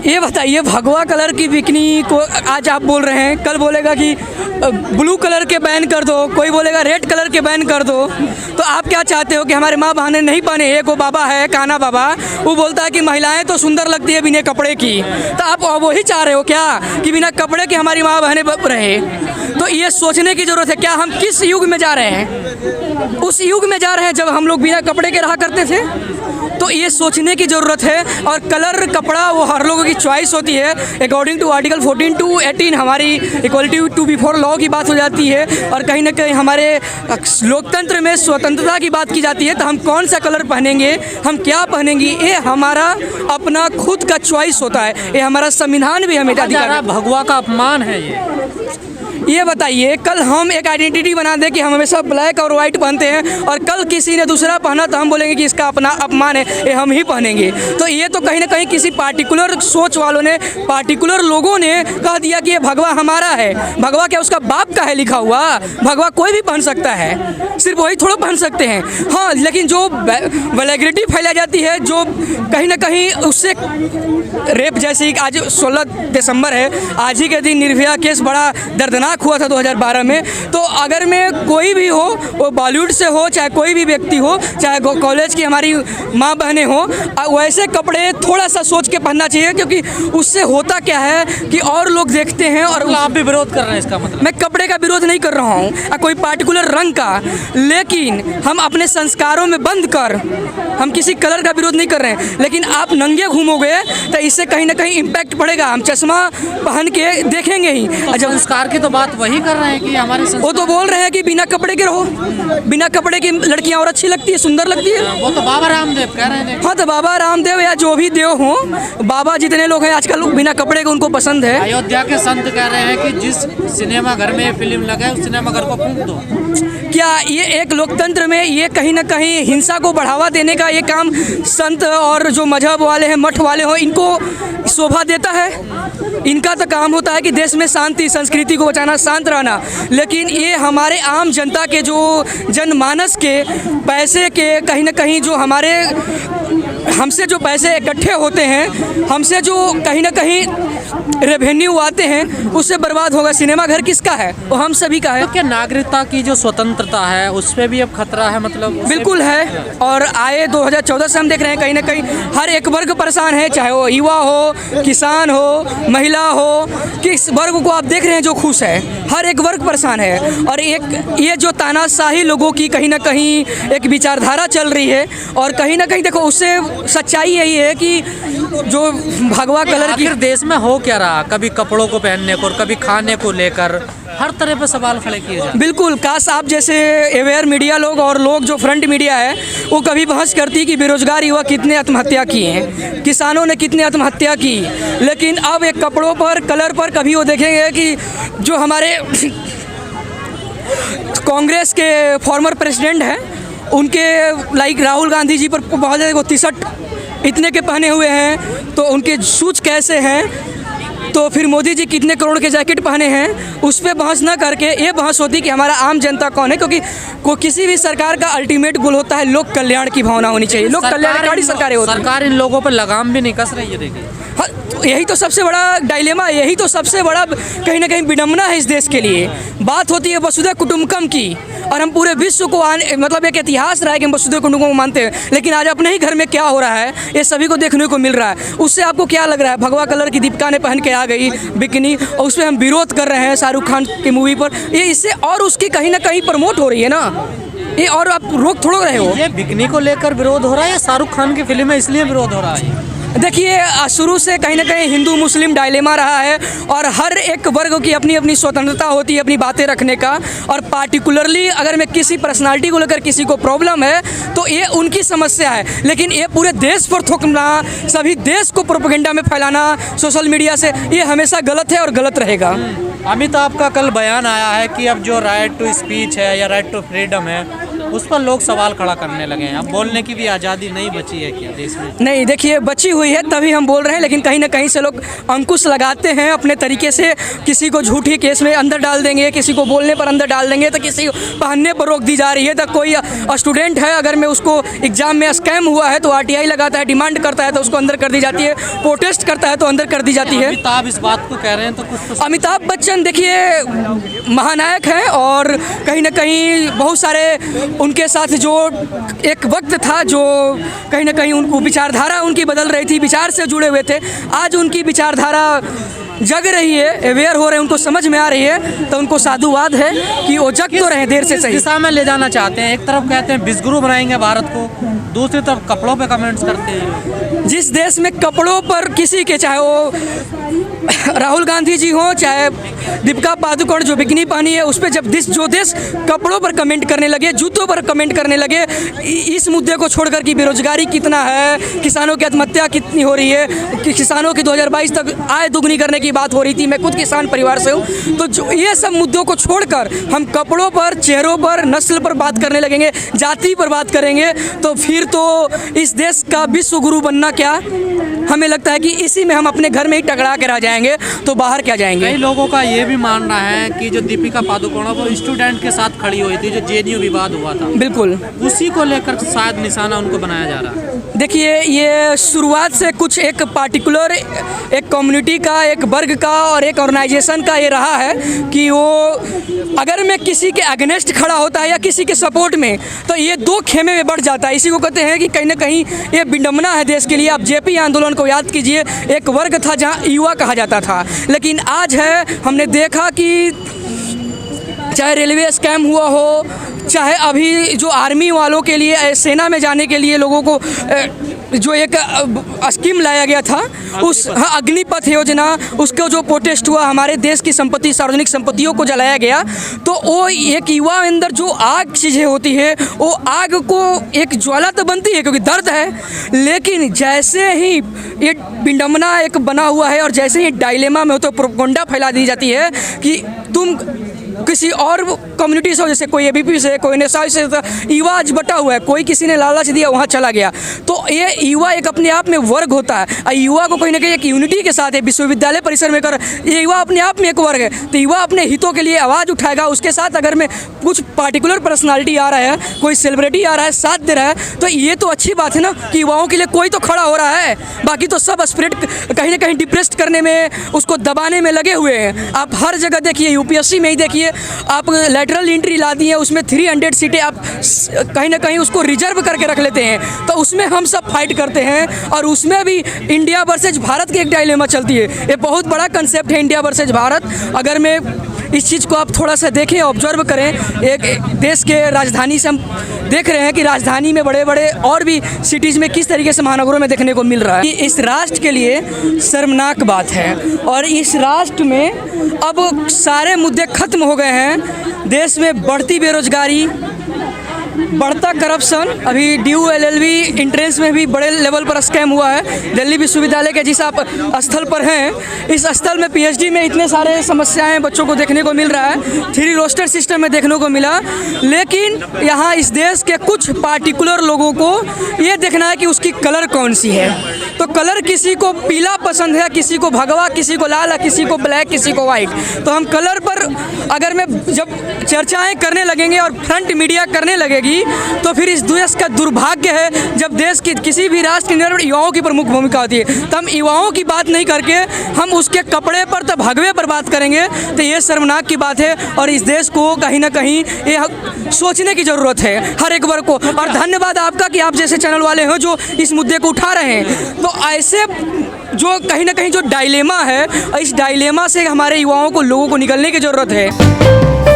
ये बताइए, भगवा कलर की बिकनी को आज आप बोल रहे हैं, कल बोलेगा कि ब्लू कलर के बैन कर दो, कोई बोलेगा रेड कलर के बैन कर दो। तो आप क्या चाहते हो कि हमारे माँ बहनें नहीं पहने? एक वो बाबा है काना बाबा, वो बोलता है कि महिलाएं तो सुंदर लगती है बिना कपड़े की। तो आप वही चाह रहे हो क्या कि बिना कपड़े की हमारी माँ बहनें रहे? तो ये सोचने की ज़रूरत है, क्या हम किस युग में जा रहे हैं? उस युग में जा रहे हैं जब हम लोग बिना कपड़े के रहा करते थे। तो ये सोचने की ज़रूरत है। और कलर कपड़ा वो हर लोगों की चॉइस होती है। अकॉर्डिंग टू आर्टिकल 14 to 18 हमारी इक्वलिटी टू बिफोर लॉ की बात हो जाती है, और कहीं ना कहीं हमारे लोकतंत्र में स्वतंत्रता की बात की जाती है। तो हम कौन सा कलर पहनेंगे, हम क्या पहनेंगे, ये हमारा अपना खुद का चॉइस होता है। ये हमारा संविधान भी हमें अधिकार है। भगवा का अपमान है ये बताइए, कल हम एक आइडेंटिटी बना दें कि हम हमेशा ब्लैक और वाइट पहनते हैं, और कल किसी ने दूसरा पहना तो हम बोलेंगे कि इसका अपना अपमान है, ये हम ही पहनेंगे। तो ये तो कहीं ना कहीं किसी पार्टिकुलर सोच वालों ने, पार्टिकुलर लोगों ने कह दिया कि ये भगवा हमारा है। भगवा क्या उसका बाप का है लिखा हुआ? भगवा कोई भी पहन सकता है, सिर्फ वही थोड़ा पहन सकते हैं। हाँ, लेकिन जो वल्गैरिटी फैलाई जाती है, जो कहीं ना कहीं उससे रेप जैसी, आज 16 दिसंबर है, आज ही के दिन निर्भया केस बड़ा दर्दनाक हुआ था 2012 में। तो अगर मैं कोई भी हो, वो बॉलीवुड से हो, चाहे कोई भी व्यक्ति हो, चाहे कॉलेज की हमारी माँ बहनें हो, वैसे कपड़े थोड़ा सा सोच के पहनना चाहिए। क्योंकि उससे होता क्या है कि और लोग देखते हैं। और आप भी विरोध कर रहे हैं इसका मतलब? मैं कपड़े का विरोध नहीं कर रहा हूँ, कोई पार्टिकुलर रंग का, लेकिन हम अपने संस्कारों में बंद कर, हम किसी कलर का विरोध नहीं कर रहे हैं। लेकिन आप नंगे घूमोगे तो इससे कहीं ना कहीं इम्पैक्ट पड़ेगा। हम चश्मा पहन के देखेंगे ही। जब संस्कार की तो बात वही कर रहे हैं कि हमारे वो तो बोल रहे हैं कि बिना कपड़े के रहो, बिना कपड़े की लड़कियां और अच्छी लगती है, सुंदर लगती है। वो तो बाबा रामदेव कह रहे हैं। हाँ, तो बाबा रामदेव या जो भी देव हो, बाबा जितने लोग हैं आजकल बिना कपड़े के उनको पसंद है। अयोध्या के संत कह रहे हैं कि जिस सिनेमा घर में फिल्म लगे उस सिनेमा घर को फूंक दो। क्या ये एक लोकतंत्र में ये कहीं ना कहीं हिंसा को बढ़ावा देने का ये काम संत और जो मजहब वाले हैं, मठ वाले हो, इनको शोभा देता है? इनका तो काम होता है कि देश में शांति, संस्कृति को बचाना, शांत रहना। लेकिन ये हमारे आम जनता के, जो जनमानस के पैसे के, कहीं ना कहीं जो हमारे हमसे जो पैसे इकट्ठे होते हैं, हमसे जो कहीं ना कहीं रेवेन्यू आते हैं, उससे बर्बाद होगा। सिनेमा घर किसका है? वो हम सभी का है। तो क्या नागरिकता की जो स्वतंत्रता है उस पर भी अब खतरा है? मतलब बिल्कुल है। और आए 2014 से हम देख रहे हैं कहीं ना कहीं हर एक वर्ग परेशान है, चाहे वो युवा हो, किसान हो, महिला हो, किस वर्ग को आप देख रहे हैं जो खुश है, हर एक वर्ग परेशान है। और एक ये जो तानाशाही लोगों की कहीं ना कहीं एक विचारधारा चल रही है, और कहीं ना कहीं देखो उससे सच्चाई यही है कि जो भगवा कलर की देश में हो क्या रहा, कभी कपड़ों को पहनने को, कभी खाने को लेकर हर तरह पे सवाल खड़े किए जाते हैं। बिल्कुल, काश आप जैसे अवेयर मीडिया लोग और लोग जो फ्रंट मीडिया है, वो कभी बहस करती कि बेरोजगार युवा कितने आत्महत्या किए हैं, किसानों ने कितने आत्महत्या की। लेकिन अब एक कपड़ों पर, कलर पर कभी वो देखेंगे कि जो हमारे कांग्रेस के फॉर्मर प्रेसिडेंट हैं, उनके लाइक राहुल गांधी जी पर बहुत ज़्यादा वो टी-शर्ट इतने के पहने हुए हैं, तो उनके शूज कैसे हैं, तो फिर मोदी जी कितने करोड़ के जैकेट पहने हैं, उस पर बहस ना करके ये बहस होती कि हमारा आम जनता कौन है। क्योंकि किसी भी सरकार का अल्टीमेट गोल होता है लोक कल्याण की भावना होनी चाहिए। लोक कल्याणकारी सरकारें होती हैं। सरकार इन लोगों पर लगाम भी नहीं कस रही है। देखिए, हाँ, यही तो सबसे बड़ा डायलेमा, यही तो सबसे बड़ा कहीं ना कहीं विडम्बना है इस देश के लिए। बात होती है वसुधैव कुटुंबकम की, और हम पूरे विश्व को मतलब एक इतिहास रहा है कि हम वसुधैव कुटुंबकम को मानते हैं। लेकिन आज अपने ही घर में क्या हो रहा है ये सभी को देखने को मिल रहा है। उससे आपको क्या लग रहा है? भगवा कलर की दीपिका ने पहन के आ गई बिकनी, और उस पर हम विरोध कर रहे हैं शाहरुख खान की मूवी पर। ये इससे और उसकी कहीं ना कहीं प्रमोट हो रही है ना, ये और आप रोक थोड़ा रहे हो। ये बिकनी को लेकर विरोध हो रहा है या शाहरुख खान की फिल्म है इसलिए विरोध हो रहा है? देखिए, शुरू से कहीं ना कहीं हिंदू मुस्लिम डायलेमा रहा है, और हर एक वर्ग की अपनी अपनी स्वतंत्रता होती है अपनी बातें रखने का। और पार्टिकुलरली अगर मैं किसी पर्सनालिटी को लेकर किसी को प्रॉब्लम है तो ये उनकी समस्या है, लेकिन ये पूरे देश पर थोपना, सभी देश को प्रोपेगेंडा में फैलाना सोशल मीडिया से, ये हमेशा गलत है और गलत रहेगा। अमिताभ का कल बयान आया है कि अब जो राइट टू स्पीच है या राइट टू फ्रीडम है उस पर लोग सवाल खड़ा करने लगे हैं। अब बोलने की भी आज़ादी नहीं बची है क्या देश में? नहीं, देखिए बची हुई है तभी हम बोल रहे हैं, लेकिन कहीं ना कहीं से लोग अंकुश लगाते हैं अपने तरीके से। किसी को झूठी केस में अंदर डाल देंगे, किसी को बोलने पर अंदर डाल देंगे, तो किसी को पहनने पर रोक दी जा रही है। तो कोई स्टूडेंट है, अगर मैं उसको एग्जाम में स्कैम हुआ है तो आरटीआई लगाता है, डिमांड करता है तो उसको अंदर कर दी जाती है, प्रोटेस्ट करता है तो अंदर कर दी जाती है। अमिताभ इस बात को कह रहे हैं तो कुछ तो अमिताभ बच्चन देखिए महानायक हैं, और कहीं ना कहीं बहुत सारे उनके साथ जो एक वक्त था जो कहीं ना कहीं उनको विचारधारा उनकी बदल रही थी, विचार से जुड़े हुए थे। आज उनकी विचारधारा जग रही है, अवेयर हो रहे हैं, उनको समझ में आ रही है, तो उनको साधुवाद है कि वो जग तो रहे देर से सही। दिशा में ले जाना चाहते हैं। एक तरफ कहते हैं विश्वगुरु बनाएंगे भारत को, दूसरी तरफ कपड़ों पे कमेंट्स करते हैं। जिस देश में कपड़ों पर किसी के, चाहे वो राहुल गांधी जी हो, चाहे दीपिका पादुकोण जो बिकनी पहनी है, उस पर जब जो देश कपड़ों पर कमेंट करने लगे, जूतों पर कमेंट करने लगे, इस मुद्दे को छोड़कर कि बेरोजगारी कितना है, किसानों की आत्महत्या कितनी हो रही है, कि किसानों की 2022 तक आय दुगनी करने की बात हो रही थी, मैं खुद किसान परिवार से हूँ, तो जो ये सब मुद्दों को छोड़कर हम कपड़ों पर, चेहरों पर, नस्ल पर बात करने लगेंगे, जाति पर बात करेंगे, तो फिर तो इस देश का विश्व गुरु बनना क्या, हमें लगता है कि इसी में हम अपने घर में ही टकरा के रह जाएंगे, तो बाहर क्या जाएंगे। कई लोगों का ये भी मानना है कि जो दीपिका पादुकोण है वो स्टूडेंट के साथ खड़ी हुई थी, जो जेएनयू विवाद हुआ था, बिल्कुल उसी को लेकर शायद निशाना उनको बनाया जा रहा है। देखिए, ये शुरुआत से कुछ एक पार्टिकुलर एक कम्युनिटी का, एक वर्ग का और एक ऑर्गेनाइजेशन का ये रहा है कि वो अगर मैं किसी के अगेंस्ट खड़ा होता है या किसी के सपोर्ट में, तो ये दो खेमे में बढ़ जाता है। इसी को कहते हैं कि कहीं ना कहीं ये विडम्बना है देश के लिए। आप जेपी आंदोलन को याद कीजिए, एक वर्ग था जहाँ युवा कहा जाता था, लेकिन आज है, हमने देखा कि चाहे रेलवे स्कैम हुआ हो, चाहे अभी जो आर्मी वालों के लिए, सेना में जाने के लिए लोगों को जो एक स्कीम लाया गया था, उस अग्निपथ योजना, उसका जो प्रोटेस्ट हुआ, हमारे देश की संपत्ति, सार्वजनिक संपत्तियों को जलाया गया, तो वो एक युवा अंदर जो आग चीज़ें होती है, वो आग को एक ज्वाला तो बनती है क्योंकि दर्द है, लेकिन जैसे ही ये विडंबना एक बना हुआ है और जैसे ही डायलेमा में हो तो प्रोपेगेंडा फैला दी जाती है कि तुम किसी और कम्युनिटी से हो, जैसे कोई एबीपी से, कोई एनएसआई से, युवा आज बटा हुआ है, कोई किसी ने लालच दिया वहाँ चला गया, तो ये युवा एक अपने आप में वर्ग होता है। युवा को कहीं ना कहीं एक यूनिटी के साथ है, विश्वविद्यालय परिसर में कर, ये युवा अपने आप में एक वर्ग है, तो युवा अपने हितों के लिए आवाज़ उठाएगा। उसके साथ अगर मैं कुछ पार्टिकुलर पर्सनालिटी आ रहा है, कोई सेलिब्रिटी आ रहा है, साथ दे रहा है, तो ये तो अच्छी बात है ना कि युवाओं के लिए कोई तो खड़ा हो रहा है। बाकी तो सब स्पिरिट कहीं ना कहीं डिप्रेस्ड करने में, उसको दबाने में लगे हुए हैं। आप हर जगह देखिए, यूपीएससी में ही देखिए, आप लेटरल एंट्री ला दी है, उसमें 300 सीटें आप कहीं ना कहीं उसको रिजर्व करके रख लेते हैं, तो उसमें हम सब फाइट करते हैं, और उसमें भी इंडिया वर्सेज भारत की एक डायलेमा चलती है। ये बहुत बड़ा कंसेप्ट है इंडिया वर्सेज भारत। अगर मैं इस चीज़ को आप थोड़ा सा देखें, ऑब्जर्व करें, एक देश के राजधानी से हम देख रहे हैं कि राजधानी में बड़े बड़े और भी सिटीज़ में किस तरीके से महानगरों में देखने को मिल रहा है। इस राष्ट्र के लिए शर्मनाक बात है, और इस राष्ट्र में अब सारे मुद्दे खत्म हो गए हैं। देश में बढ़ती बेरोजगारी, बढ़ता करप्शन, अभी ड्यू एलएलबी एंट्रेंस में भी बड़े लेवल पर स्कैम हुआ है। दिल्ली विश्वविद्यालय के जिस आप स्थल पर हैं, इस स्थल में पीएचडी में इतने सारे समस्याएं बच्चों को देखने को मिल रहा है, 3 रोस्टर सिस्टम में देखने को मिला, लेकिन यहाँ इस देश के कुछ पार्टिकुलर लोगों को ये देखना है कि उसकी कलर कौन सी है। तो कलर किसी को पीला पसंद है, किसी को भगवा, किसी को लाल, किसी को ब्लैक, किसी को वाइट। तो हम कलर पर अगर मैं जब चर्चाएँ करने लगेंगे और फ्रंट मीडिया करने लगेगी, तो फिर इस देश का दुर्भाग्य है जब देश की किसी भी राष्ट्र के अंदर युवाओं की प्रमुख भूमिका होती है, तो हम युवाओं की बात नहीं करके हम उसके कपड़े पर, तो भगवे पर बात करेंगे, तो ये शर्मनाक की बात है। और इस देश को कहीं ना कहीं ये सोचने की ज़रूरत है हर एक वर्ग को। और धन्यवाद आपका कि आप जैसे चैनल वाले हो जो इस मुद्दे को उठा रहे हैं। तो ऐसे जो कहीं ना कहीं जो डायलेमा है, इस डायलेमा से हमारे युवाओं को, लोगों को निकलने की ज़रूरत है।